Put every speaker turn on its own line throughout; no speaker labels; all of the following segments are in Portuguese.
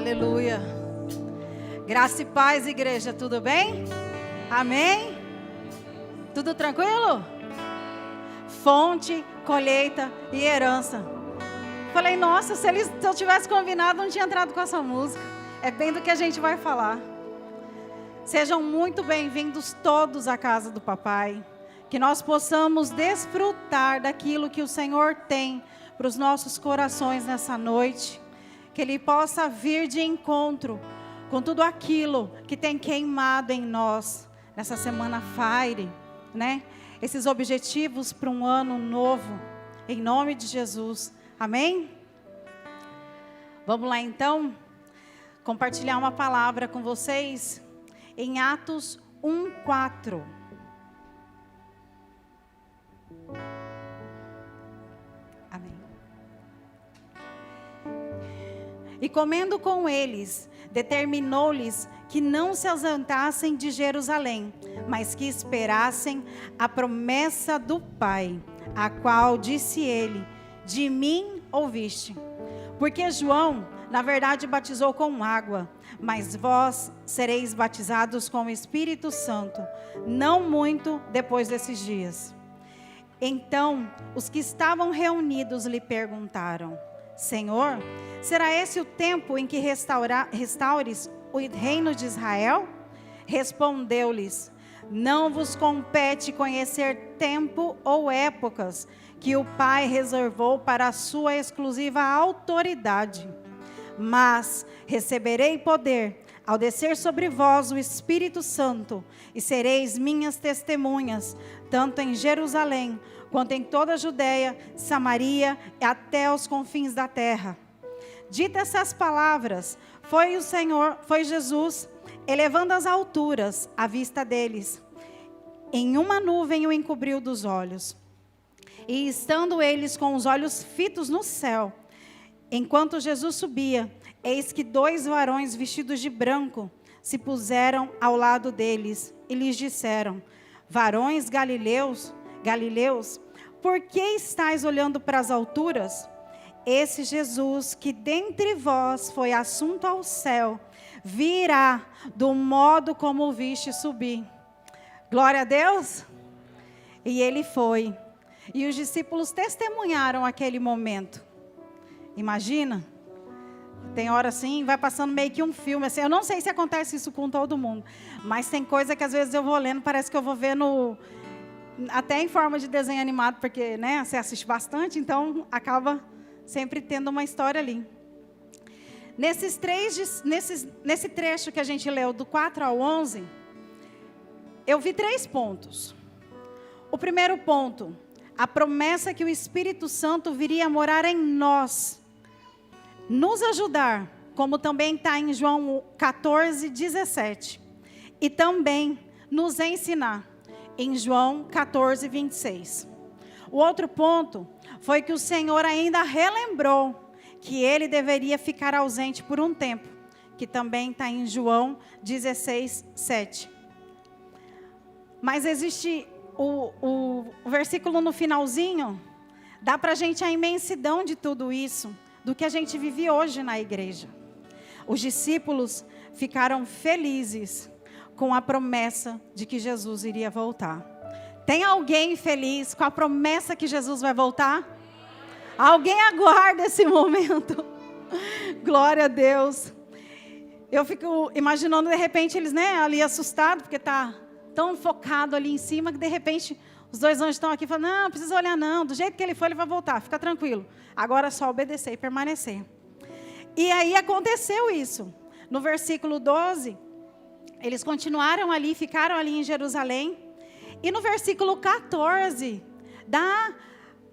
Aleluia. Graça e paz, igreja, tudo bem? Amém? Tudo tranquilo? Fonte, colheita e herança. Falei, nossa, se eu tivesse combinado, não tinha entrado com essa música. É bem do que a gente vai falar. Sejam muito bem-vindos todos à casa do papai. Que nós possamos desfrutar daquilo que o Senhor tem para os nossos corações nessa noite. Que Ele possa vir de encontro com tudo aquilo que tem queimado em nós nessa semana Fire, né? Esses objetivos para um ano novo, em nome de Jesus. Amém? Vamos lá então, compartilhar uma palavra com vocês em Atos 1:4. Amém. E comendo com eles, determinou-lhes que não se ausentassem de Jerusalém, mas que esperassem a promessa do Pai, a qual disse ele: de mim ouviste. Porque João, na verdade, batizou com água, mas vós sereis batizados com o Espírito Santo, não muito depois desses dias. Então, os que estavam reunidos lhe perguntaram: Senhor, será esse o tempo em que restaures o reino de Israel? Respondeu-lhes: não vos compete conhecer tempo ou épocas que o Pai reservou para a sua exclusiva autoridade. Mas receberei poder ao descer sobre vós o Espírito Santo, e sereis minhas testemunhas, tanto em Jerusalém, quanto em toda a Judeia, Samaria e até os confins da terra. Ditas essas palavras, foi Jesus, elevando as alturas à vista deles. Em uma nuvem o encobriu dos olhos. E estando eles com os olhos fitos no céu, enquanto Jesus subia, eis que 2 varões vestidos de branco se puseram ao lado deles e lhes disseram: varões galileus, por que estáis olhando para as alturas? Esse Jesus que dentre vós foi assunto ao céu, virá do modo como o viste subir. Glória a Deus. E ele foi. E os discípulos testemunharam aquele momento. Imagina. Tem hora assim, vai passando meio que um filme assim. Eu não sei se acontece isso com todo mundo, mas tem coisa que às vezes eu vou lendo, parece que eu vou vendo até em forma de desenho animado, porque, né, você assiste bastante, então acaba sempre tendo uma história ali. Nesse trecho que a gente leu do 4 ao 11, eu vi 3 pontos. O primeiro ponto, a promessa que o Espírito Santo viria morar em nós, nos ajudar, como também está em João 14:17, e também nos ensinar, em João 14:26. O outro ponto foi que o Senhor ainda relembrou que ele deveria ficar ausente por um tempo, que também está em João 16:7. Mas existe o versículo no finalzinho, dá para a gente a imensidão de tudo isso, do que a gente vive hoje na igreja. Os discípulos ficaram felizes com a promessa de que Jesus iria voltar. Tem alguém feliz com a promessa que Jesus vai voltar? Alguém aguarda esse momento? Glória a Deus. Eu fico imaginando, de repente, eles, né, ali assustados, porque está tão focado ali em cima, que de repente os 2 anjos estão aqui falando: não precisa olhar não, do jeito que ele foi, ele vai voltar, fica tranquilo. Agora é só obedecer e permanecer. E aí aconteceu isso. No versículo 12, eles continuaram ali, ficaram ali em Jerusalém. E no versículo 14, dá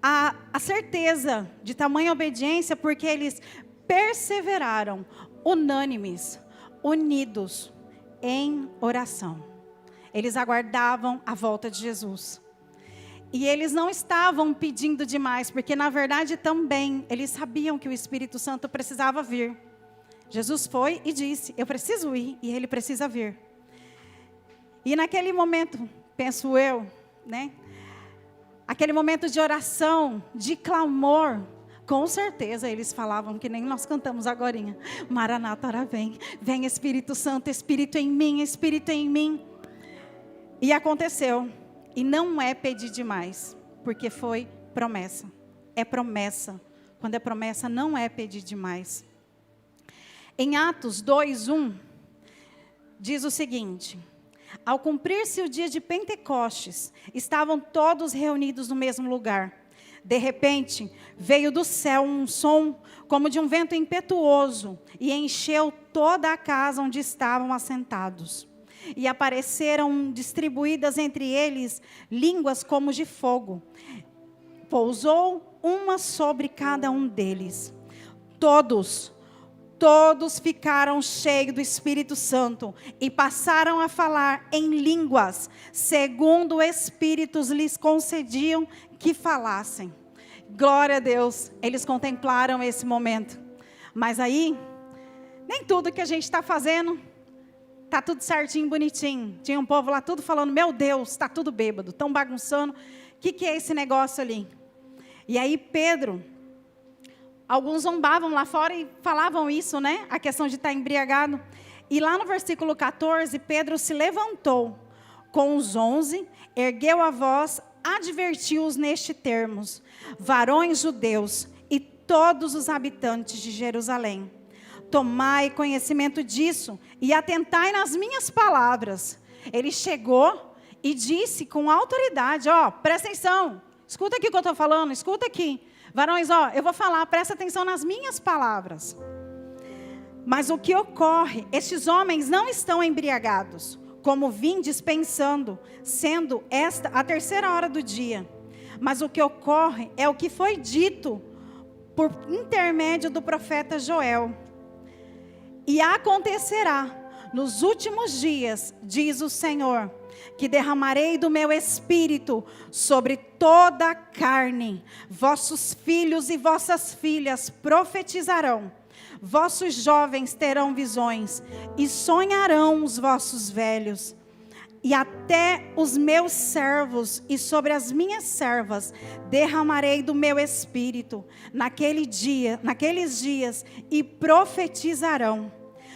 a certeza de tamanha obediência, porque eles perseveraram, unânimes, unidos, em oração. Eles aguardavam a volta de Jesus. E eles não estavam pedindo demais, porque na verdade também eles sabiam que o Espírito Santo precisava vir. Jesus foi e disse: eu preciso ir e ele precisa vir. E naquele momento, penso eu, né? Aquele momento de oração, de clamor, Com certeza eles falavam que nem nós cantamos agorinha. Maranata, ora vem. Vem Espírito Santo, Espírito em mim, Espírito em mim. E aconteceu. E não é pedir demais, porque foi promessa. É promessa. Quando é promessa, não é pedir demais. Em Atos 2:1, diz o seguinte: ao cumprir-se o dia de Pentecostes, estavam todos reunidos no mesmo lugar. De repente, veio do céu um som como de um vento impetuoso e encheu toda a casa onde estavam assentados. E apareceram distribuídas entre eles línguas como de fogo. Pousou uma sobre cada um deles. Todos ficaram cheios do Espírito Santo e passaram a falar em línguas, segundo o Espírito lhes concediam que falassem. Glória a Deus, eles contemplaram esse momento. Mas aí, nem tudo que a gente está fazendo, está tudo certinho, bonitinho. Tinha um povo lá tudo falando, meu Deus, está tudo bêbado, estão bagunçando. O que é esse negócio ali? E aí Pedro, alguns zombavam lá fora e falavam isso, né? A questão de estar embriagado. E lá no versículo 14, Pedro se levantou com os 11, ergueu a voz, advertiu-os neste termos: varões judeus e todos os habitantes de Jerusalém, tomai conhecimento disso e atentai nas minhas palavras. Ele chegou e disse com autoridade, presta atenção, escuta aqui o que eu estou falando, escuta aqui. Varões, eu vou falar, presta atenção nas minhas palavras. Mas o que ocorre? Estes homens não estão embriagados, como vindes pensando, sendo esta a 3ª hora do dia. Mas o que ocorre é o que foi dito por intermédio do profeta Joel. E acontecerá nos últimos dias, diz o Senhor, que derramarei do meu espírito sobre toda a carne. Vossos filhos e vossas filhas profetizarão. Vossos jovens terão visões e sonharão os vossos velhos. E até os meus servos e sobre as minhas servas derramarei do meu espírito naqueles dias e profetizarão.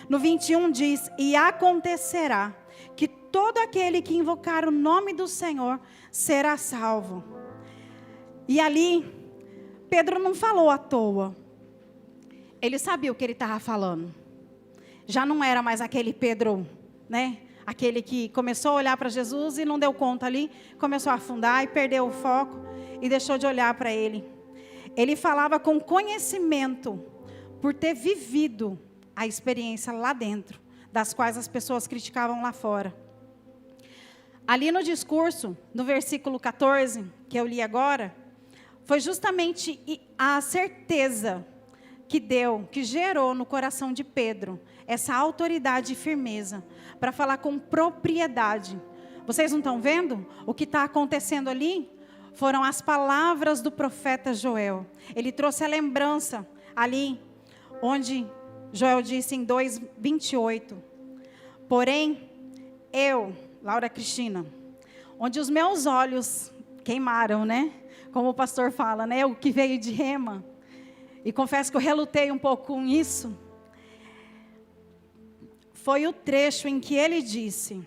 No 21 diz, e acontecerá que todo aquele que invocar o nome do Senhor será salvo. E ali, Pedro não falou à toa. Ele sabia o que ele estava falando. Já não era mais aquele Pedro, né? Aquele que começou a olhar para Jesus e não deu conta ali, começou a afundar e perdeu o foco e deixou de olhar para ele. Ele falava com conhecimento, por ter vivido a experiência lá dentro, das quais as pessoas criticavam lá fora. Ali no discurso, no versículo 14, que eu li agora, foi justamente a certeza que gerou no coração de Pedro essa autoridade e firmeza para falar com propriedade. Vocês não estão vendo? O que está acontecendo ali foram as palavras do profeta Joel. Ele trouxe a lembrança ali, onde Joel disse em 2:28, porém eu, Laura Cristina, onde os meus olhos queimaram, né? Como o pastor fala, né? O que veio de rema. E confesso que eu relutei um pouco com isso. Foi o trecho em que ele disse,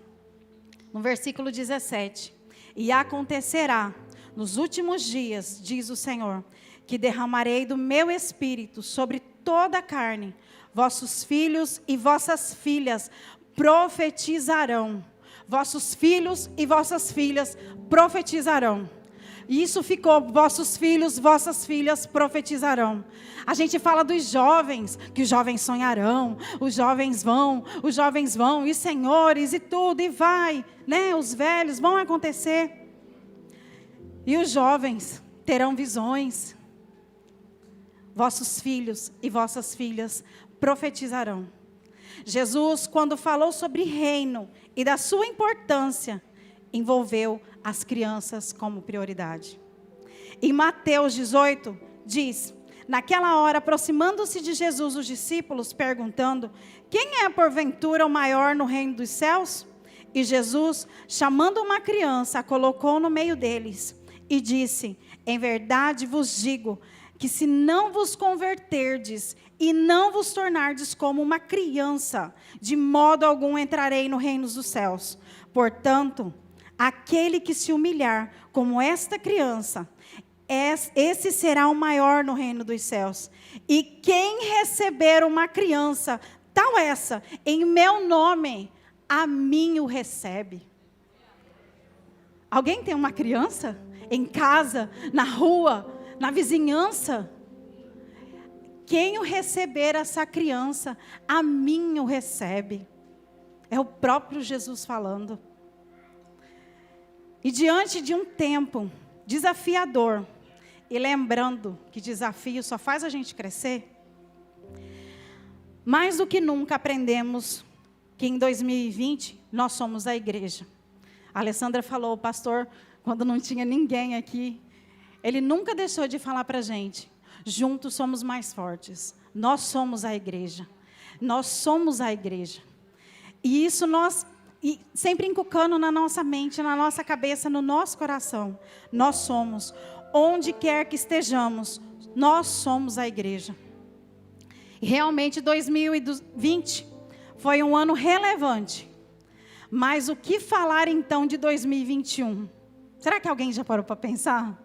no versículo 17, e acontecerá nos últimos dias, diz o Senhor, que derramarei do meu espírito sobre toda a carne. Vossos filhos e vossas filhas profetizarão. Vossos filhos e vossas filhas profetizarão. E isso ficou, vossos filhos, vossas filhas profetizarão. A gente fala dos jovens, que os jovens sonharão, os jovens vão, e senhores, e tudo, e vai, né? Os velhos vão acontecer. E os jovens terão visões. Vossos filhos e vossas filhas profetizarão. Jesus, quando falou sobre reino e da sua importância, envolveu as crianças como prioridade. Em Mateus 18, diz, naquela hora, aproximando-se de Jesus, os discípulos, perguntando, quem é porventura o maior no reino dos céus? E Jesus, chamando uma criança, a colocou no meio deles, e disse, em verdade vos digo, que se não vos converterdes e não vos tornardes como uma criança, de modo algum entrarei no reino dos céus. Portanto, aquele que se humilhar como esta criança, esse será o maior no reino dos céus. E quem receber uma criança, tal essa, em meu nome, a mim o recebe. Alguém tem uma criança? Em casa, na rua, na vizinhança? Quem o receber essa criança, a mim o recebe. É o próprio Jesus falando. E diante de um tempo desafiador, e lembrando que desafio só faz a gente crescer, mais do que nunca aprendemos que em 2020 nós somos a igreja. A Alessandra falou, o pastor, quando não tinha ninguém aqui, ele nunca deixou de falar para a gente, juntos somos mais fortes. Nós somos a igreja. Nós somos a igreja. E isso e sempre inculcando na nossa mente, na nossa cabeça, no nosso coração. Nós somos. Onde quer que estejamos, nós somos a igreja. E realmente 2020 foi um ano relevante. Mas o que falar então de 2021? Será que alguém já parou para pensar?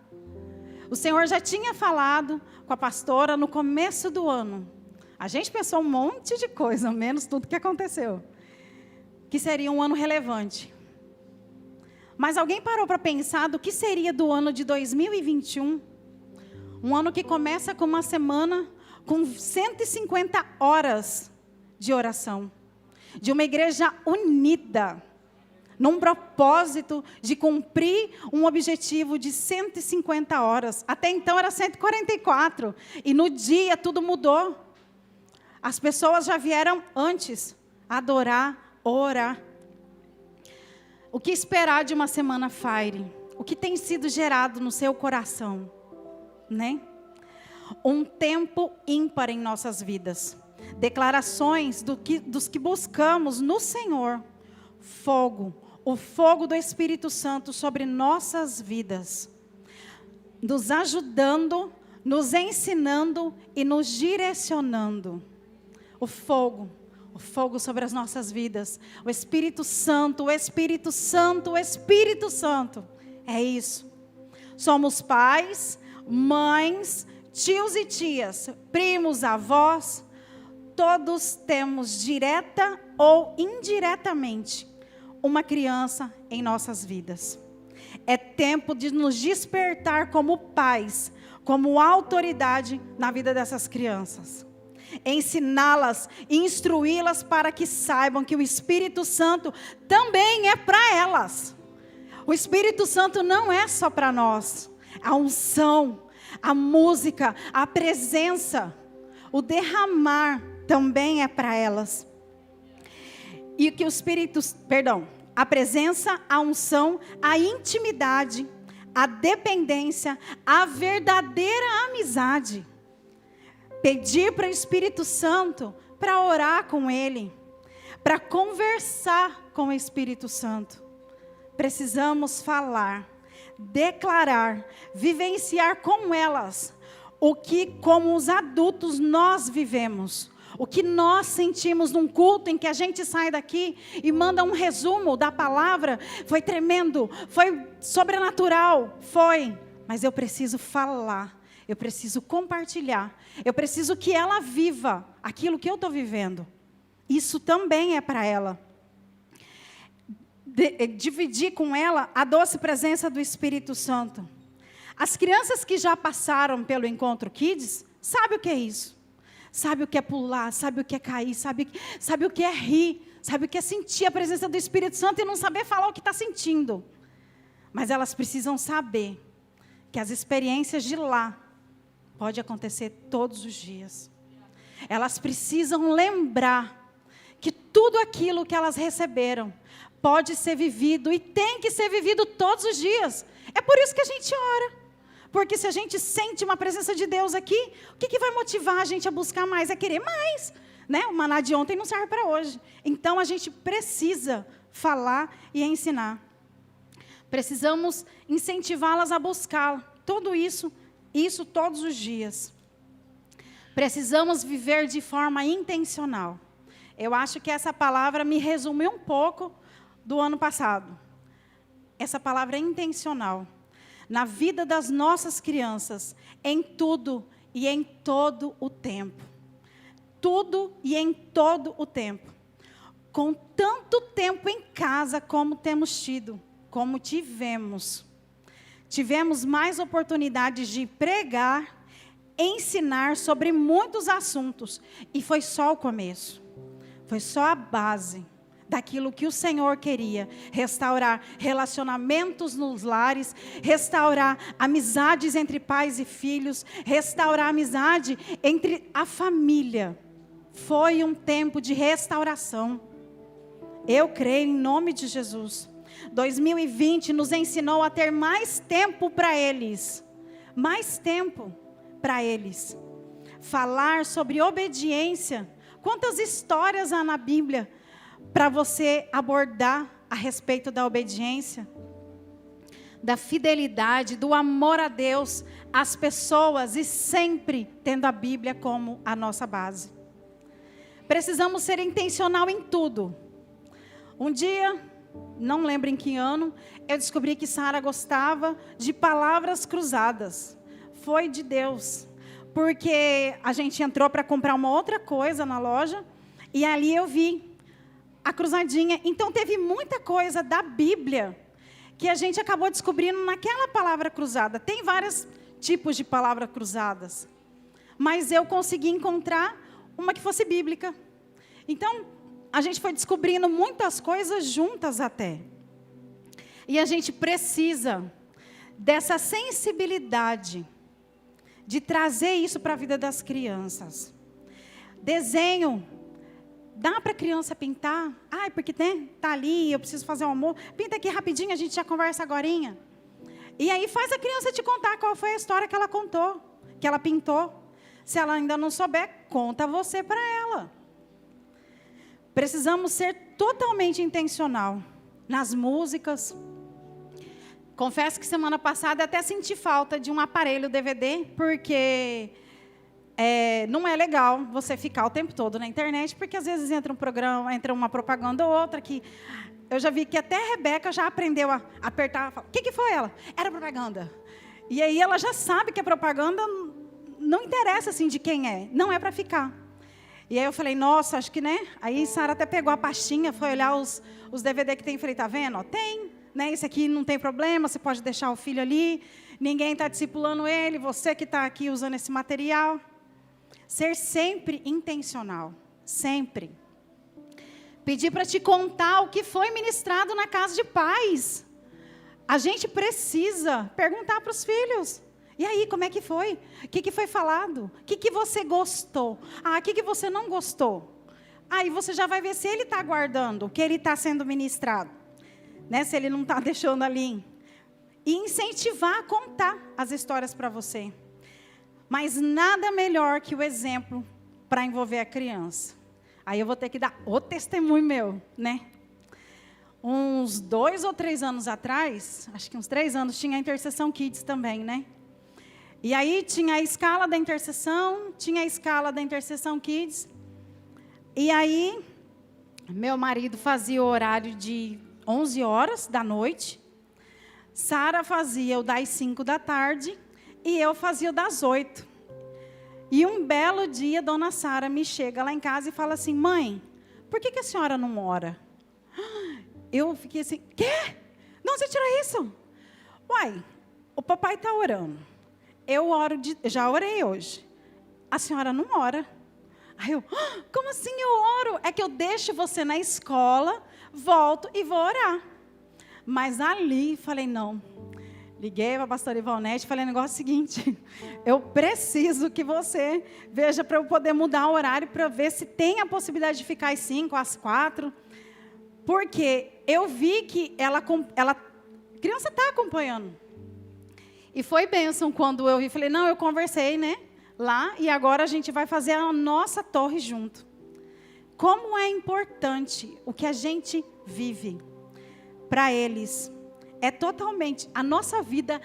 O Senhor já tinha falado com a pastora no começo do ano. A gente pensou um monte de coisa, menos tudo que aconteceu. Que seria um ano relevante. Mas alguém parou para pensar do que seria do ano de 2021? Um ano que começa com uma semana com 150 horas de oração. De uma igreja unida, num propósito de cumprir um objetivo de 150 horas. Até então era 144. E no dia tudo mudou. As pessoas já vieram antes adorar, orar. O que esperar de uma semana Fire? O que tem sido gerado no seu coração? Né? Um tempo ímpar em nossas vidas. Declarações dos que buscamos no Senhor. Fogo. O fogo do Espírito Santo sobre nossas vidas. Nos ajudando, nos ensinando e nos direcionando. O fogo. O fogo sobre as nossas vidas. O Espírito Santo, o Espírito Santo, o Espírito Santo. É isso. Somos pais, mães, tios e tias, primos, avós. Todos temos, direta ou indiretamente, uma criança em nossas vidas. É tempo de nos despertar como pais, como autoridade na vida dessas crianças. Ensiná-las, instruí-las para que saibam que o Espírito Santo também é para elas. O Espírito Santo não é só para nós. A unção, a música, a presença, o derramar também é para elas. E que o Espírito, a presença, a unção, a intimidade, a dependência, a verdadeira amizade. Pedir para o Espírito Santo, para orar com Ele, para conversar com o Espírito Santo. Precisamos falar, declarar, vivenciar com elas o que, como os adultos, nós vivemos. O que nós sentimos num culto em que a gente sai daqui e manda um resumo da palavra. Foi tremendo, foi sobrenatural, foi. Mas eu preciso falar. Eu preciso compartilhar. Eu preciso que ela viva aquilo que eu estou vivendo. Isso também é para ela. Dividir com ela a doce presença do Espírito Santo. As crianças que já passaram pelo Encontro Kids, sabem o que é isso. Sabe o que é pular, sabe o que é cair, sabe o que é rir, sabe o que é sentir a presença do Espírito Santo e não saber falar o que está sentindo. Mas elas precisam saber que as experiências de lá pode acontecer todos os dias. Elas precisam lembrar que tudo aquilo que elas receberam pode ser vivido e tem que ser vivido todos os dias. É por isso que a gente ora. Porque se a gente sente uma presença de Deus aqui, o que vai motivar a gente a buscar mais? É querer mais. Né? O maná de ontem não serve para hoje. Então a gente precisa falar e ensinar. Precisamos incentivá-las a buscar. Tudo isso isso todos os dias. Precisamos viver de forma intencional. Eu acho que essa palavra me resume um pouco do ano passado. Essa palavra é intencional. Na vida das nossas crianças, em tudo e em todo o tempo. Tudo e em todo o tempo. Com tanto tempo em casa como temos tido, como tivemos. Tivemos mais oportunidades de pregar, ensinar sobre muitos assuntos. E foi só o começo. Foi só a base daquilo que o Senhor queria. Restaurar relacionamentos nos lares, restaurar amizades entre pais e filhos, restaurar amizade entre a família. Foi um tempo de restauração. Eu creio em nome de Jesus. 2020 nos ensinou a ter mais tempo para eles. Mais tempo para eles. Falar sobre obediência. Quantas histórias há na Bíblia para você abordar a respeito da obediência, da fidelidade, do amor a Deus, às pessoas e sempre tendo a Bíblia como a nossa base. Precisamos ser intencional em tudo. Um dia, não lembro em que ano, eu descobri que Sara gostava de palavras cruzadas. Foi de Deus. Porque a gente entrou para comprar uma outra coisa na loja e ali eu vi a cruzadinha. Então teve muita coisa da Bíblia que a gente acabou descobrindo naquela palavra cruzada. Tem vários tipos de palavras cruzadas, mas eu consegui encontrar uma que fosse bíblica. Então a gente foi descobrindo muitas coisas juntas até. E a gente precisa dessa sensibilidade de trazer isso para a vida das crianças. Desenho. Dá para a criança pintar? Ai, porque tá ali, eu preciso fazer um almoço. Pinta aqui rapidinho, a gente já conversa agorinha. E aí faz a criança te contar qual foi a história que ela contou, que ela pintou. Se ela ainda não souber, conta você para ela. Precisamos ser totalmente intencional nas músicas. Confesso que semana passada até senti falta de um aparelho DVD, porque não é legal você ficar o tempo todo na internet, porque às vezes entra um programa, entra uma propaganda ou outra, que eu já vi que até a Rebeca já aprendeu a apertar, o que foi ela? Era propaganda. E aí ela já sabe que a propaganda não interessa assim de quem é, não é para ficar. E aí eu falei, nossa, acho que, Aí Sara até pegou a pastinha, foi olhar os DVD que tem, falei, tá vendo? Ó, tem. Isso aqui não tem problema, você pode deixar o filho ali, ninguém está discipulando ele, você que está aqui usando esse material. Ser sempre intencional, sempre. Pedir para te contar o que foi ministrado na casa de pais. A gente precisa perguntar para os filhos. E aí, como é que foi? O que foi falado? O que você gostou? O que você não gostou? Aí você já vai ver se ele está guardando o que ele está sendo ministrado. Se ele não está deixando ali. E incentivar a contar as histórias para você. Mas nada melhor que o exemplo para envolver a criança. Aí eu vou ter que dar o testemunho meu, Uns 2 ou 3 anos atrás, acho que uns 3 anos, tinha a Intercessão Kids também, E aí tinha a escala da intercessão, tinha a escala da Intercessão Kids. E aí, meu marido fazia o horário de 11 horas da noite, Sara fazia o das 5 da tarde e eu fazia o das 8. E um belo dia, dona Sara me chega lá em casa e fala assim, mãe, por que a senhora não ora? Eu fiquei assim, quê? Não, você tira isso? Uai, o papai está orando. Eu já orei hoje. A senhora não ora. Aí eu, como assim eu oro? É que eu deixo você na escola, volto e vou orar. Mas ali, falei, não. Liguei para a pastora Ivonete e falei, o negócio é o seguinte, eu preciso que você veja para eu poder mudar o horário, para ver se tem a possibilidade de ficar às 5, às 4. Porque eu vi que a criança está acompanhando. E foi bênção quando eu vi, falei, não, eu conversei, lá, e agora a gente vai fazer a nossa torre junto. Como é importante o que a gente vive para eles. é totalmente, a nossa vida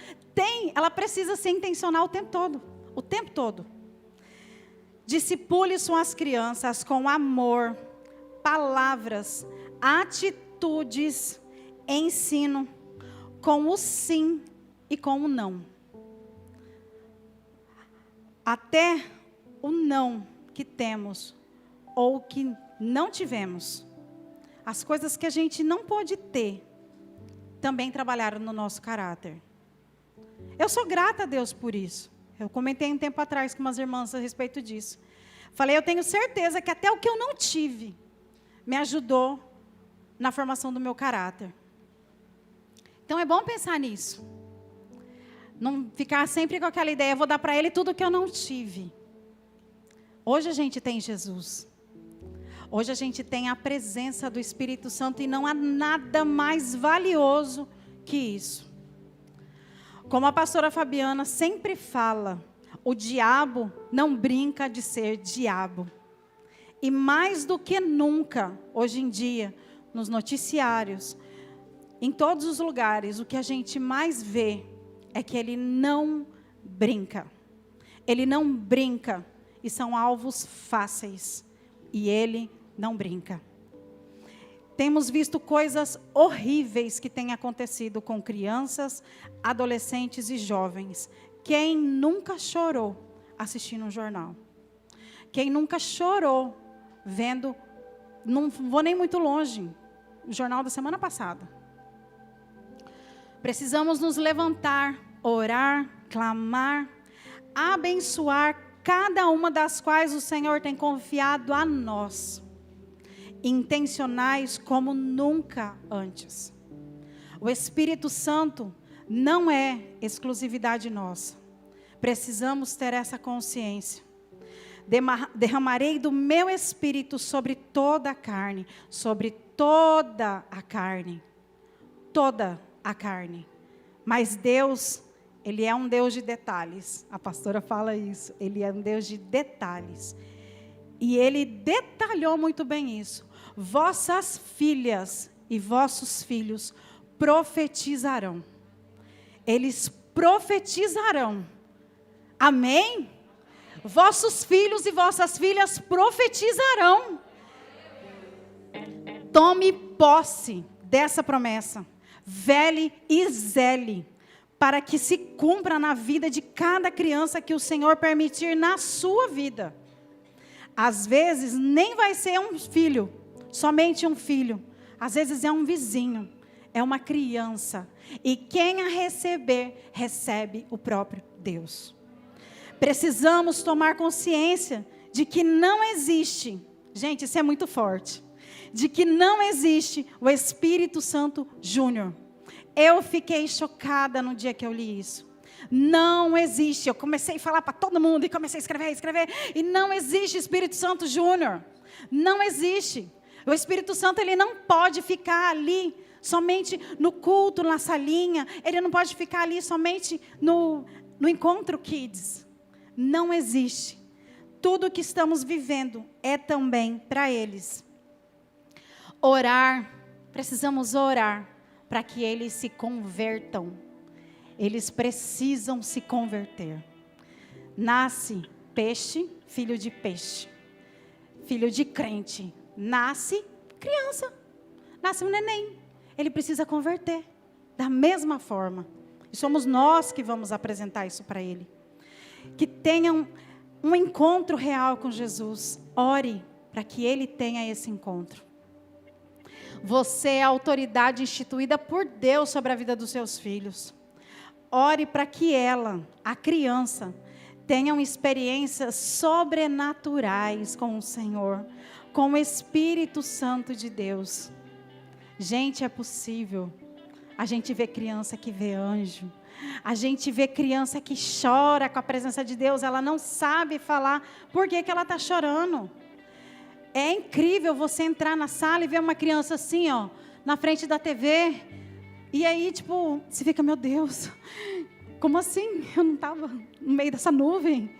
ela precisa ser intencional o tempo todo. O tempo todo. Discipule suas crianças com amor, palavras, atitudes, ensino, com o sim e com o não. Até o não que temos ou que não tivemos, as coisas que a gente não pôde ter, também trabalharam no nosso caráter. Eu sou grata a Deus por isso. Eu comentei um tempo atrás com umas irmãs a respeito disso. Falei, eu tenho certeza que até o que eu não tive, me ajudou na formação do meu caráter. Então é bom pensar nisso. Não ficar sempre com aquela ideia, vou dar para ele tudo que eu não tive. Hoje a gente tem Jesus. Hoje a gente tem a presença do Espírito Santo e não há nada mais valioso que isso. Como a pastora Fabiana sempre fala, o diabo não brinca de ser diabo. E mais do que nunca, hoje em dia, nos noticiários, em todos os lugares, o que a gente mais vê é que ele não brinca. Ele não brinca e são alvos fáceis. E ele não brinca. Temos visto coisas horríveis que têm acontecido com crianças, adolescentes e jovens. Quem nunca chorou assistindo um jornal? Quem nunca chorou vendo, não vou nem muito longe, o jornal da semana passada. Precisamos nos levantar, orar, clamar, abençoar cada uma das quais o Senhor tem confiado a nós. Intencionais como nunca antes. O Espírito Santo não é exclusividade nossa. Precisamos ter essa consciência. Derramarei do meu Espírito sobre toda a carne. Sobre toda a carne. Toda a carne. Mas Deus, Ele é um Deus de detalhes. A pastora fala isso. Ele é um Deus de detalhes. E Ele detalhou muito bem isso. Vossas filhas e vossos filhos profetizarão. Eles profetizarão. Amém? Vossos filhos e vossas filhas profetizarão. Tome posse dessa promessa. Vele e zele, para que se cumpra na vida de cada criança que o Senhor permitir na sua vida. Às vezes nem vai ser um filho, somente um filho. Às vezes é um vizinho, é uma criança. E quem a receber, recebe o próprio Deus. Precisamos tomar consciência de que não existe, gente, isso é muito forte, de que não existe o Espírito Santo Júnior. Eu fiquei chocada no dia que eu li isso. Não existe. Eu comecei a falar para todo mundo e comecei a escrever. E não existe Espírito Santo Júnior. Não existe. O Espírito Santo, ele não pode ficar ali somente no culto, na salinha. Ele não pode ficar ali somente no encontro kids. Não existe. Tudo que estamos vivendo é também para eles. Orar. Precisamos orar para que eles se convertam. Eles precisam se converter. Nasce peixe, filho de peixe. Filho de crente. Nasce criança. Nasce um neném. Ele precisa converter. Da mesma forma. E somos nós que vamos apresentar isso para ele. Que tenham um encontro real com Jesus. Ore para que ele tenha esse encontro. Você é a autoridade instituída por Deus sobre a vida dos seus filhos. Ore para que ela, a criança, tenham experiências sobrenaturais com o Senhor, com o Espírito Santo de Deus. Gente, é possível. A gente vê criança que vê anjo. A gente vê criança que chora com a presença de Deus. Ela não sabe falar por que ela está chorando. É incrível você entrar na sala e ver uma criança assim, ó, na frente da TV. E aí, tipo, você fica, meu Deus, como assim? Eu não estava no meio dessa nuvem.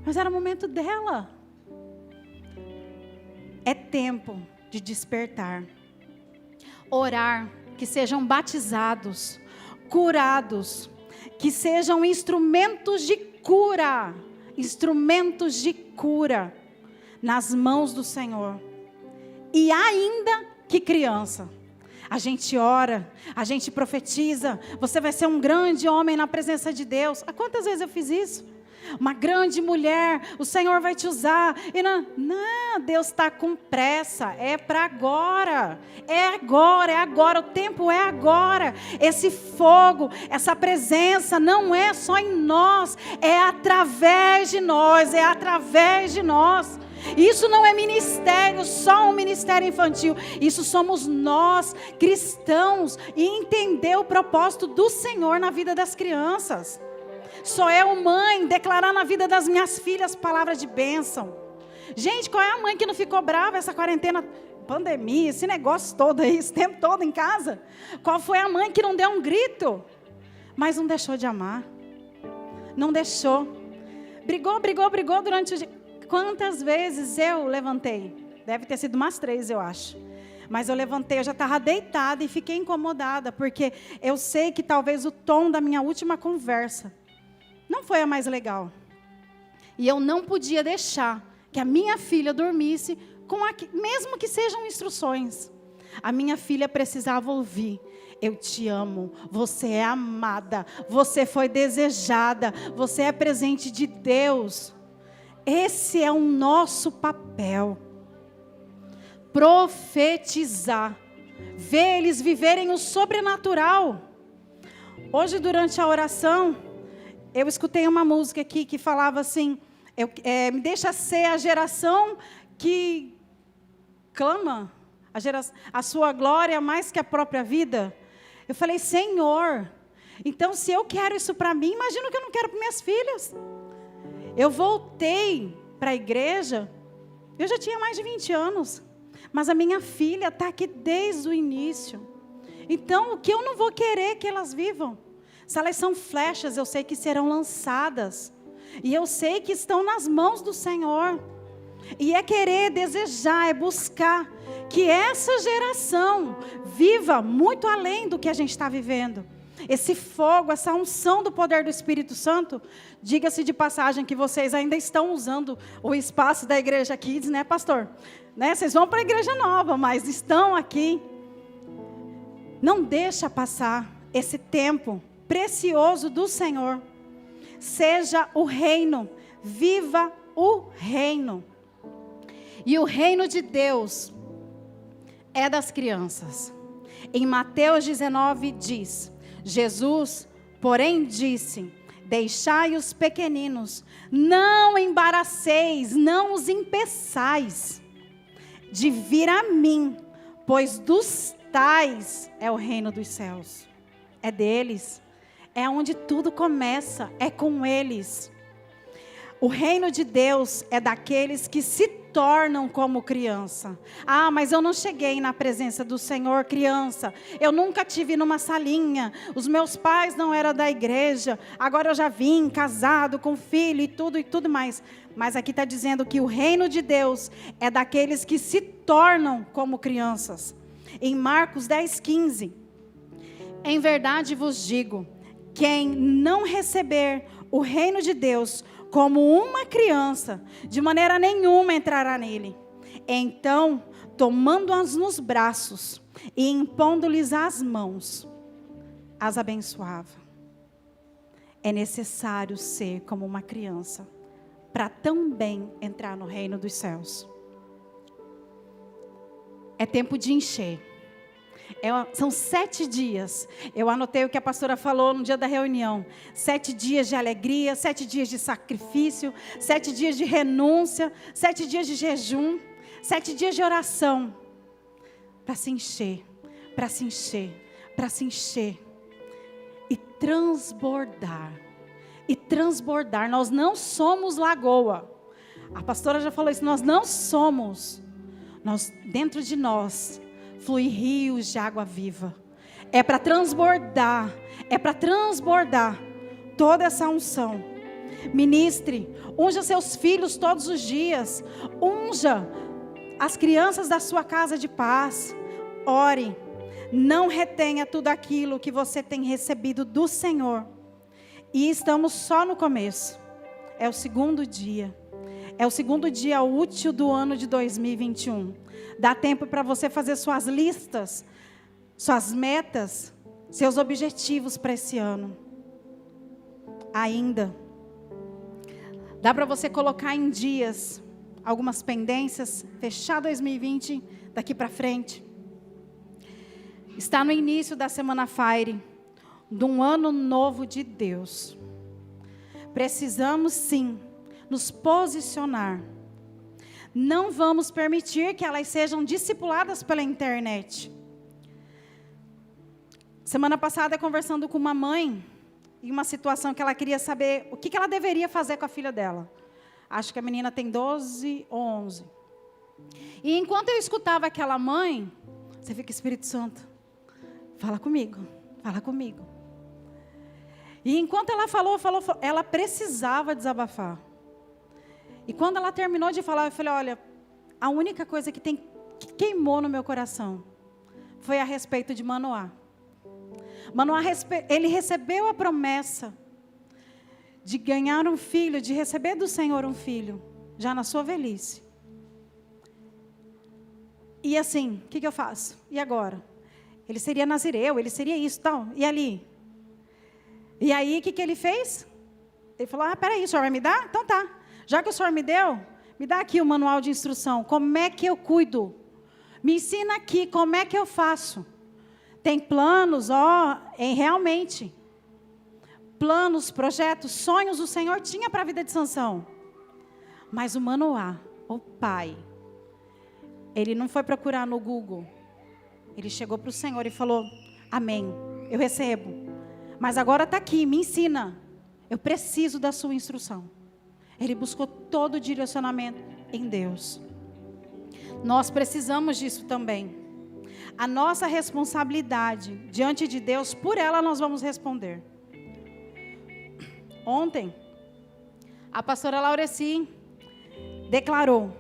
Mas era o momento dela. É tempo de despertar. Orar, que sejam batizados curados, que sejam instrumentos de cura nas mãos do Senhor. E ainda que criança, a gente ora, a gente profetiza, você vai ser um grande homem na presença de Deus. Há quantas vezes eu fiz isso? Uma grande mulher, o Senhor vai te usar. E não, Deus está com pressa, é para agora. É agora, o tempo é agora. Esse fogo, essa presença não é só em nós, é através de nós, Isso não é ministério, só um ministério infantil. Isso somos nós, cristãos, e entender o propósito do Senhor na vida das crianças. Sou eu, mãe, declarar na vida das minhas filhas palavras de bênção. Gente, qual é a mãe que não ficou brava essa quarentena, pandemia, esse negócio todo aí, esse tempo todo em casa? Qual foi a mãe que não deu um grito, mas não deixou de amar? Não deixou. Brigou durante o dia. Quantas vezes eu levantei? Deve ter sido umas 3, eu acho. Mas eu levantei, eu já estava deitada e fiquei incomodada, porque eu sei que talvez o tom da minha última conversa não foi a mais legal. E eu não podia deixar que a minha filha dormisse, mesmo que sejam instruções. A minha filha precisava ouvir: eu te amo, você é amada, você foi desejada, você é presente de Deus. Esse é o nosso papel. Profetizar. Ver eles viverem o sobrenatural. Hoje, durante a oração, eu escutei uma música aqui que falava assim: me deixa ser a geração que clama a sua glória mais que a própria vida. Eu falei: Senhor, então se eu quero isso para mim, imagina que eu não quero para minhas filhas. Eu voltei para a igreja, eu já tinha mais de 20 anos, mas a minha filha está aqui desde o início. Então, o que eu não vou querer que elas vivam? Se elas são flechas, eu sei que serão lançadas. E eu sei que estão nas mãos do Senhor. E é querer, desejar, é buscar que essa geração viva muito além do que a gente está vivendo. Esse fogo, essa unção do poder do Espírito Santo. Diga-se de passagem que vocês ainda estão usando o espaço da Igreja Kids, né, pastor? Né? Vocês vão para a Igreja Nova, mas estão aqui. Não deixa passar esse tempo precioso do Senhor. Seja o reino, viva o reino. E o reino de Deus é das crianças. Em Mateus 19 diz: Jesus, porém, disse: deixai os pequeninos, não embaraceis, não os impeçais de vir a mim, pois dos tais é o reino dos céus. É deles, é onde tudo começa, é com eles. O reino de Deus é daqueles que se tornam como criança. Ah, mas eu não cheguei na presença do Senhor criança. Eu nunca tive numa salinha. Os meus pais não eram da igreja. Agora eu já vim casado com filho e tudo mais. Mas aqui está dizendo que o reino de Deus é daqueles que se tornam como crianças. Em Marcos 10:15. Em verdade vos digo, quem não receber o reino de Deus como uma criança, de maneira nenhuma entrará nele. Então, tomando-as nos braços e impondo-lhes as mãos, as abençoava. É necessário ser como uma criança para também entrar no reino dos céus. É tempo de encher. São 7 dias. Eu anotei o que a pastora falou no dia da reunião. 7 dias de alegria, 7 dias de sacrifício, 7 dias de renúncia, 7 dias de jejum, 7 dias de oração. Para se encher, para se encher, para se encher. E transbordar. E transbordar. Nós não somos lagoa. A pastora já falou isso. Nós não somos. Dentro de nós flui rios de água viva. É para transbordar. É para transbordar toda essa unção. Ministre, unja seus filhos todos os dias. Unja as crianças da sua casa de paz. Ore. Não retenha tudo aquilo que você tem recebido do Senhor. E estamos só no começo. É o segundo dia. É o segundo dia útil do ano de 2021. Dá tempo para você fazer suas listas, suas metas, seus objetivos para esse ano. Ainda. Dá para você colocar em dias algumas pendências, fechar 2020 daqui para frente. Está no início da Semana Fire, de um ano novo de Deus. Precisamos sim nos posicionar. Não vamos permitir que elas sejam discipuladas pela internet. Semana passada, conversando com uma mãe, em uma situação que ela queria saber o que ela deveria fazer com a filha dela. Acho que a menina tem 12 ou 11. E enquanto eu escutava aquela mãe, você fica, Espírito Santo, fala comigo, fala comigo. E enquanto ela falou, ela precisava desabafar. E quando ela terminou de falar, eu falei, olha, a única coisa que queimou no meu coração foi a respeito de Manoá. Manoá, ele recebeu a promessa de ganhar um filho, de receber do Senhor um filho, já na sua velhice. E assim, o que eu faço? E agora? Ele seria nazireu, ele seria isso, tal, e ali? E aí, o que ele fez? Ele falou, peraí, o senhor vai me dar? Então tá. Já que o senhor me deu, me dá aqui o manual de instrução. Como é que eu cuido? Me ensina aqui, como é que eu faço? Tem planos, realmente. Planos, projetos, sonhos o Senhor tinha para a vida de Sansão. Mas o Manoá, o pai, ele não foi procurar no Google. Ele chegou para o Senhor e falou, amém, eu recebo. Mas agora está aqui, me ensina. Eu preciso da sua instrução. Ele buscou todo o direcionamento em Deus. Nós precisamos disso também. A nossa responsabilidade diante de Deus, por ela nós vamos responder. Ontem, a pastora Laureci declarou,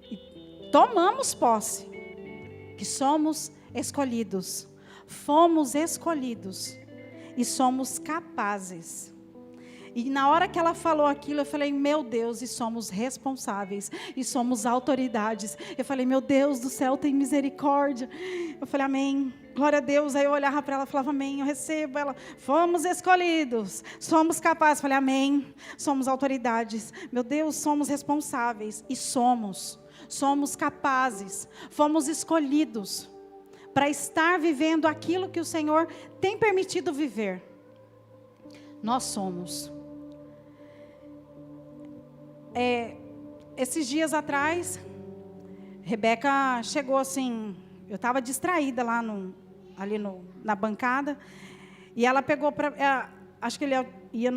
e tomamos posse, que somos escolhidos, fomos escolhidos e somos capazes. E na hora que ela falou aquilo, eu falei, meu Deus, e somos responsáveis, e somos autoridades. Eu falei, meu Deus do céu, tem misericórdia. Eu falei, amém, glória a Deus. Aí eu olhava para ela e falava, amém, eu recebo. Ela, fomos escolhidos, somos capazes. Eu falei, amém, somos autoridades. Meu Deus, somos responsáveis, e somos capazes, fomos escolhidos para estar vivendo aquilo que o Senhor tem permitido viver. Nós somos. Esses dias atrás, Rebeca chegou assim, eu estava distraída lá na bancada, e ela pegou acho que ele ia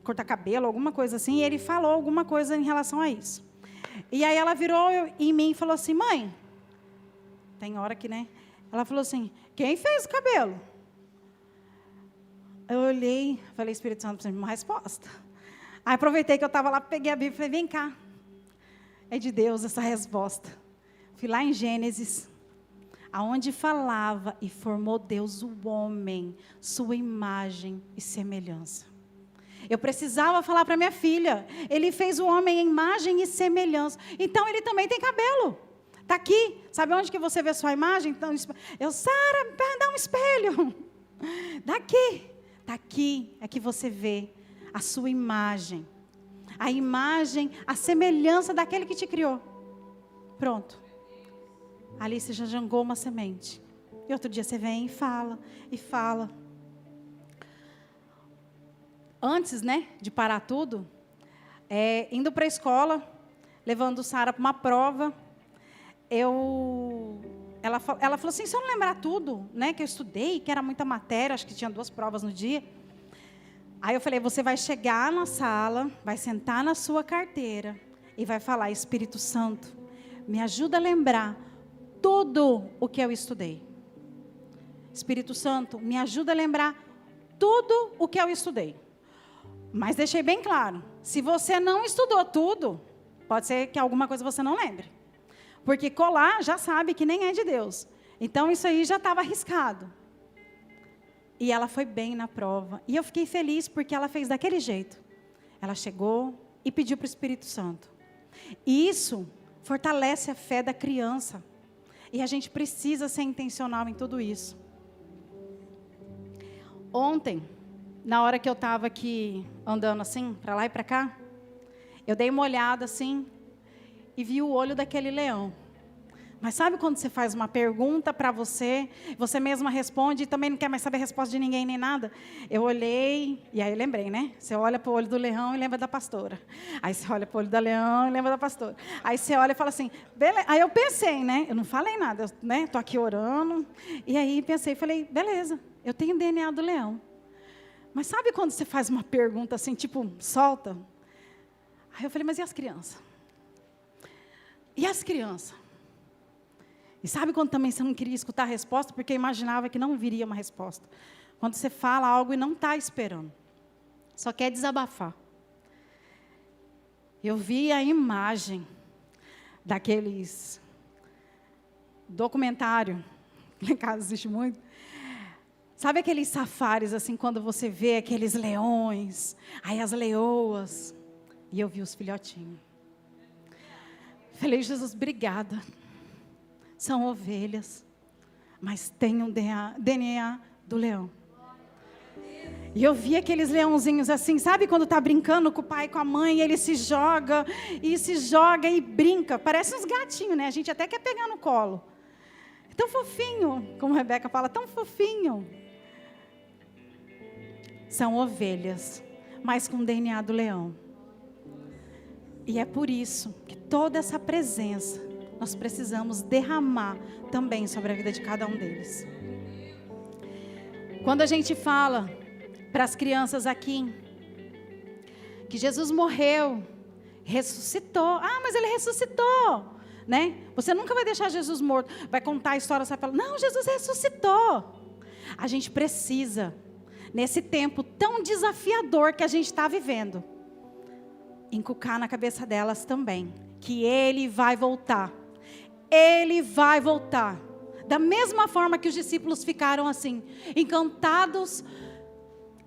cortar cabelo, alguma coisa assim, e ele falou alguma coisa em relação a isso. E aí ela virou em mim e falou assim, mãe, tem hora que, né? Ela falou assim, quem fez o cabelo? Eu olhei, falei, Espírito Santo, precisa de uma resposta. Aí aproveitei que eu estava lá, peguei a Bíblia e falei, vem cá. É de Deus essa resposta. Fui lá em Gênesis, aonde falava, e formou Deus o homem, sua imagem e semelhança. Eu precisava falar para minha filha, ele fez o homem em imagem e semelhança. Então ele também tem cabelo. Está aqui. Sabe onde que você vê sua imagem? Então, Sara, dá um espelho. Daqui. Está aqui é que você vê a sua imagem. A imagem, a semelhança daquele que te criou. Pronto. Ali você já jogou uma semente. E outro dia você vem e fala, e fala. Antes, né, de parar tudo, indo para a escola, levando Sara para uma prova, ela falou assim, se eu não lembrar tudo, né, que eu estudei, que era muita matéria, acho que tinha 2 provas no dia. Aí eu falei, você vai chegar na sala, vai sentar na sua carteira e vai falar, Espírito Santo, me ajuda a lembrar tudo o que eu estudei. Espírito Santo, me ajuda a lembrar tudo o que eu estudei. Mas deixei bem claro, se você não estudou tudo, pode ser que alguma coisa você não lembre. Porque colar já sabe que nem é de Deus. Então isso aí já estava arriscado. E ela foi bem na prova. E eu fiquei feliz porque ela fez daquele jeito. Ela chegou e pediu para o Espírito Santo. E isso fortalece a fé da criança. E a gente precisa ser intencional em tudo isso. Ontem, na hora que eu estava aqui andando assim, para lá e para cá, eu dei uma olhada assim e vi o olho daquele leão. Mas sabe quando você faz uma pergunta para você, você mesma responde e também não quer mais saber a resposta de ninguém nem nada? Eu olhei, e aí eu lembrei, né? Você olha para o olho do leão e lembra da pastora. Aí você olha para o olho do leão e lembra da pastora. Aí você olha e fala assim, beleza. Aí eu pensei, né? Eu não falei nada, né? Estou aqui orando. E aí pensei, falei, beleza, eu tenho DNA do leão. Mas sabe quando você faz uma pergunta assim, tipo, solta? Aí eu falei, mas e as crianças? E as crianças? E sabe quando também você não queria escutar a resposta, porque imaginava que não viria uma resposta? Quando você fala algo e não está esperando. Só quer desabafar. Eu vi a imagem daqueles documentário, lá em casa existe muito. Sabe aqueles safaris, assim, quando você vê aqueles leões, aí as leoas. E eu vi os filhotinhos. Falei, Jesus, obrigada. São ovelhas, mas tem um DNA do leão. E eu vi aqueles leãozinhos assim, sabe quando está brincando com o pai e com a mãe, ele se joga e brinca. Parece uns gatinhos, né? A gente até quer pegar no colo. É tão fofinho, como a Rebeca fala, tão fofinho. São ovelhas, mas com o DNA do leão. E é por isso que toda essa presença nós precisamos derramar também sobre a vida de cada um deles. Quando a gente fala para as crianças aqui que Jesus morreu, ressuscitou. Ah, mas ele ressuscitou, né? Você nunca vai deixar Jesus morto. Vai contar a história, você vai falar, não, Jesus ressuscitou. A gente precisa, nesse tempo tão desafiador que a gente está vivendo, inculcar na cabeça delas também que Ele vai voltar. Ele vai voltar. Da mesma forma que os discípulos ficaram assim, encantados,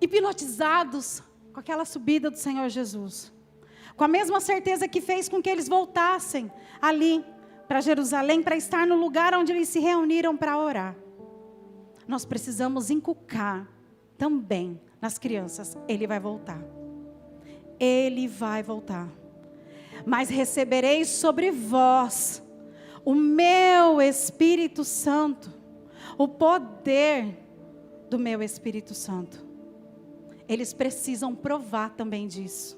hipnotizados com aquela subida do Senhor Jesus. Com a mesma certeza que fez com que eles voltassem ali para Jerusalém, para estar no lugar onde eles se reuniram para orar. Nós precisamos inculcar também nas crianças, Ele vai voltar. Ele vai voltar. Mas recebereis sobre vós o meu Espírito Santo, o poder do meu Espírito Santo. Eles precisam provar também disso.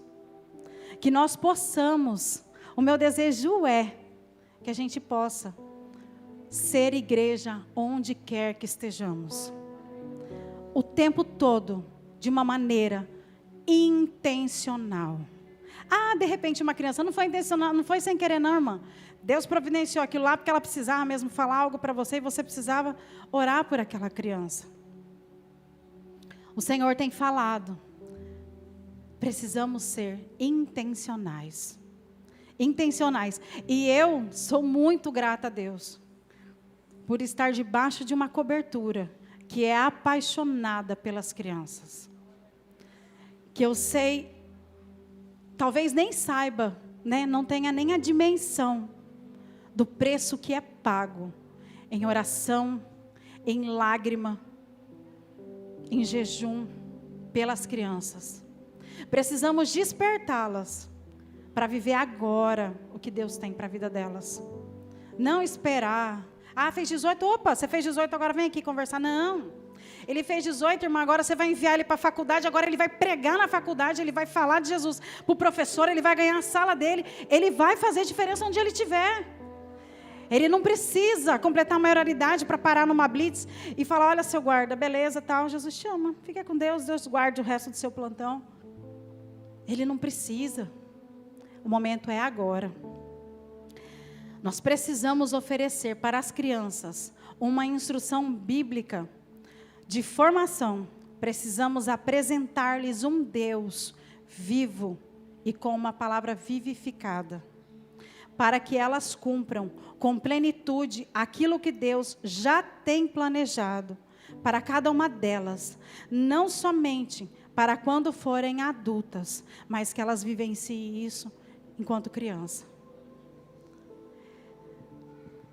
Que nós possamos, o meu desejo é que a gente possa ser igreja onde quer que estejamos. O tempo todo, de uma maneira intencional. Ah, de repente uma criança, não foi intencional, não foi sem querer não, irmã. Deus providenciou aquilo lá porque ela precisava mesmo falar algo para você e você precisava orar por aquela criança. O Senhor tem falado. Precisamos ser intencionais. Intencionais. E eu sou muito grata a Deus por estar debaixo de uma cobertura que é apaixonada pelas crianças. Que eu sei, talvez nem saiba, né, não tenha nem a dimensão do preço que é pago em oração, em lágrima, em jejum pelas crianças. Precisamos despertá-las para viver agora o que Deus tem para a vida delas. Não esperar. Ah, fez 18, opa, você fez 18, agora vem aqui conversar. Não. Ele fez 18, irmã, agora você vai enviar ele para a faculdade, agora ele vai pregar na faculdade, ele vai falar de Jesus para o professor, ele vai ganhar a sala dele, ele vai fazer diferença onde ele estiver. Ele não precisa completar a maioridade para parar numa blitz e falar, olha seu guarda, beleza, tal, Jesus chama, fica com Deus, Deus guarde o resto do seu plantão. Ele não precisa, o momento é agora. Nós precisamos oferecer para as crianças uma instrução bíblica de formação. Precisamos apresentar-lhes um Deus vivo e com uma palavra vivificada. para que elas cumpram com plenitude aquilo que Deus já tem planejado para cada uma delas, não somente para quando forem adultas, mas que elas vivenciem isso enquanto criança.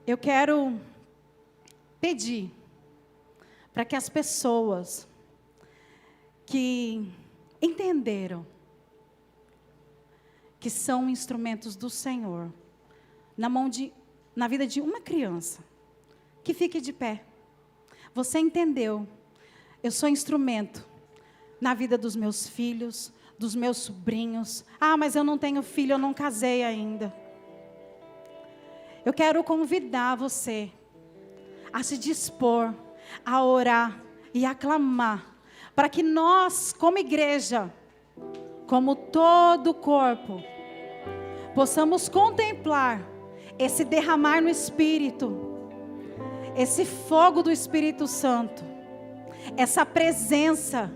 Eu quero pedir para que as pessoas que entenderam que são instrumentos do Senhor na vida de uma criança, que fique de pé. Você entendeu? Eu sou instrumento na vida dos meus filhos, dos meus sobrinhos. Ah, mas eu não tenho filho, eu não casei ainda. Eu quero convidar você a se dispor, a orar e a clamar, para que nós, como igreja, como todo o corpo, possamos contemplar esse derramar no Espírito, esse fogo do Espírito Santo, essa presença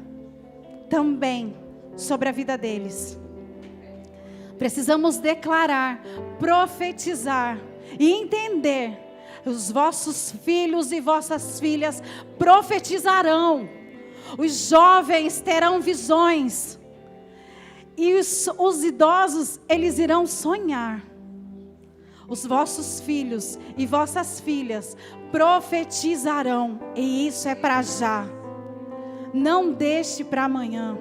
também sobre a vida deles. Precisamos declarar, profetizar e entender. Os vossos filhos e vossas filhas profetizarão. Os jovens terão visões. E os idosos, eles irão sonhar. Os vossos filhos e vossas filhas profetizarão. E isso é para já. Não deixe para amanhã.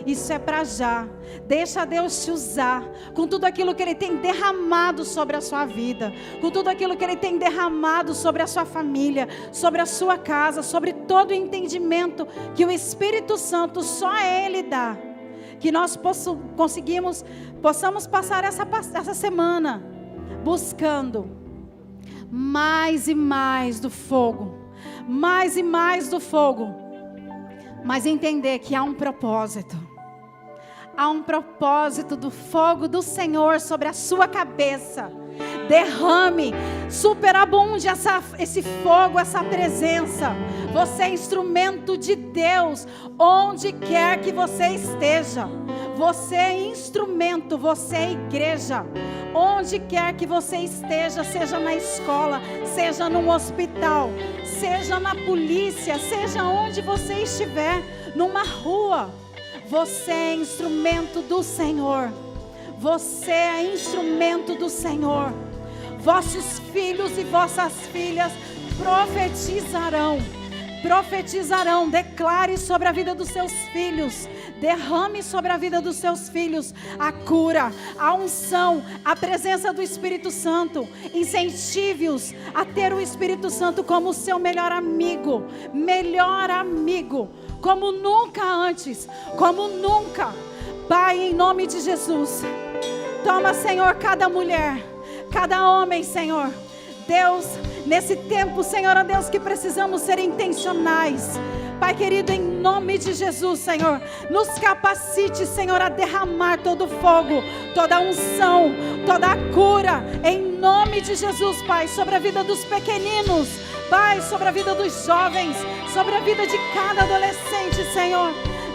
Isso é para já. Deixa Deus te usar com tudo aquilo que Ele tem derramado sobre a sua vida, com tudo aquilo que Ele tem derramado sobre a sua família, sobre a sua casa, sobre todo o entendimento que o Espírito Santo só Ele dá. Que nós possamos passar essa semana buscando mais e mais do fogo, mais e mais do fogo, mas entender que há um propósito. Há um propósito do fogo do Senhor sobre a sua cabeça. Derrame, superabunde esse fogo, essa presença. Você é instrumento de Deus, onde quer que você esteja. Você é instrumento, você é igreja. Onde quer que você esteja, seja na escola, seja num hospital, seja na polícia, seja onde você estiver, numa rua. Você é instrumento do Senhor. Você é instrumento do Senhor. Vossos filhos e vossas filhas profetizarão. Profetizarão. Declare sobre a vida dos seus filhos. Derrame sobre a vida dos seus filhos a cura, a unção, a presença do Espírito Santo. Incentive-os a ter o Espírito Santo como seu melhor amigo. Melhor amigo. Como nunca antes, como nunca. Pai, em nome de Jesus, toma, Senhor, cada mulher, cada homem, Senhor. Deus, nesse tempo, Senhor, ó Deus, que precisamos ser intencionais. Pai querido, em nome de Jesus, Senhor, nos capacite, Senhor, a derramar todo o fogo, toda a unção, toda a cura, em nome de Jesus, Pai, sobre a vida dos pequeninos, Pai, sobre a vida dos jovens, sobre a vida de cada adolescente, Senhor.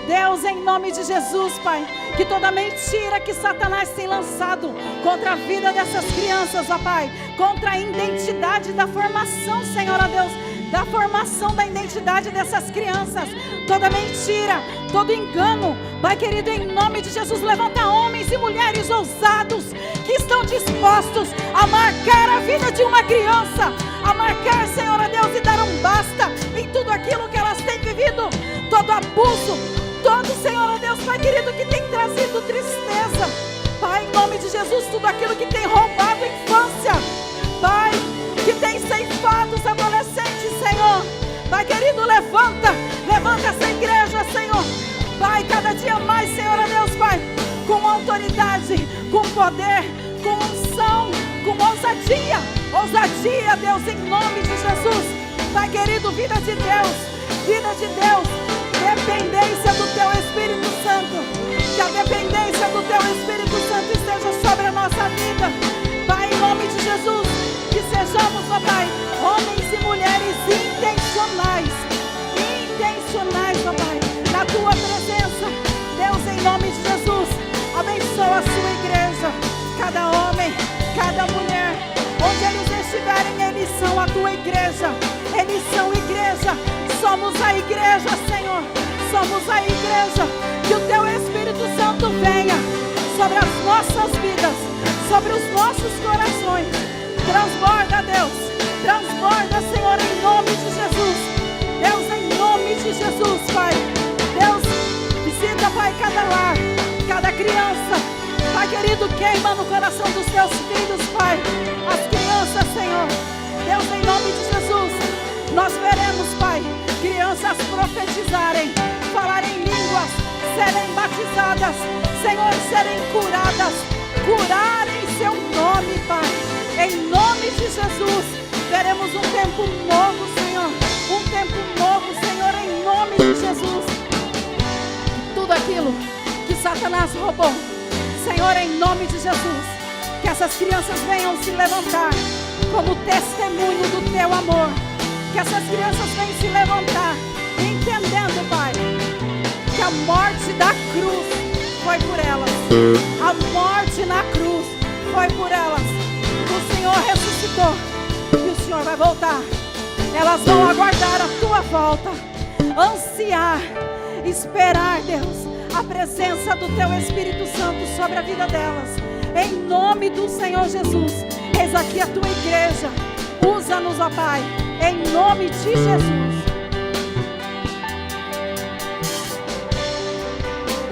Deus, em nome de Jesus, Pai, que toda mentira que Satanás tem lançado contra a vida dessas crianças, ó Pai, contra a identidade da formação, Senhor, ó Deus, da formação da identidade dessas crianças, toda mentira, todo engano, Pai querido, em nome de Jesus, levanta homens e mulheres ousados, que estão dispostos a marcar a vida de uma criança, a marcar, Senhor, ó Deus, e dar um basta em tudo aquilo que elas têm vivido, todo abuso, todo, Senhor, ó Deus, Pai querido, que tem trazido tristeza, Pai, em nome de Jesus, tudo aquilo que tem roubado a infância, Pai, que tem ceifado os adolescentes, Senhor. Pai querido, levanta essa igreja, Senhor. Pai, cada dia mais, Senhor, ó Deus, Pai, com autoridade, com poder, com unção, com ousadia, Deus, em nome de Jesus. Pai querido, vida de Deus, dependência do Teu Espírito Santo. Que a dependência do Teu Espírito Santo esteja sobre a nossa vida. Pai, em nome de Jesus, que sejamos, ó Pai, homens e mulheres intencionais, ó Pai, na Tua presença. Deus, em nome de Jesus, abençoa a Sua igreja, cada homem, cada mulher. Somos a igreja, Senhor. Somos a igreja. Que o Teu Espírito Santo venha sobre as nossas vidas, sobre os nossos corações. Transborda, Deus. Transborda, Senhor, em nome de Jesus. Deus, em nome de Jesus, Pai. Deus, visita, Pai, cada lar, cada criança. Pai querido, queima no coração dos Teus filhos, Pai, as crianças, Senhor. Deus, em nome de Jesus, nós veremos, Pai, crianças profetizarem, falarem línguas, serem batizadas, Senhor, serem curadas, curar em Seu nome, Pai. Em nome de Jesus, veremos um tempo novo, Senhor. Um tempo novo, Senhor, em nome de Jesus. Tudo aquilo que Satanás roubou, Senhor, em nome de Jesus, que essas crianças venham se levantar como testemunho do Teu amor. Que essas crianças venham se levantar, entendendo, Pai, que a morte da cruz foi por elas. A morte na cruz foi por elas. O Senhor ressuscitou e o Senhor vai voltar. Elas vão aguardar a Tua volta, ansiar, esperar, Deus, a presença do Teu Espírito Santo sobre a vida delas. Em nome do Senhor Jesus, eis aqui a Tua igreja. Usa-nos, ó Pai, em nome de Jesus.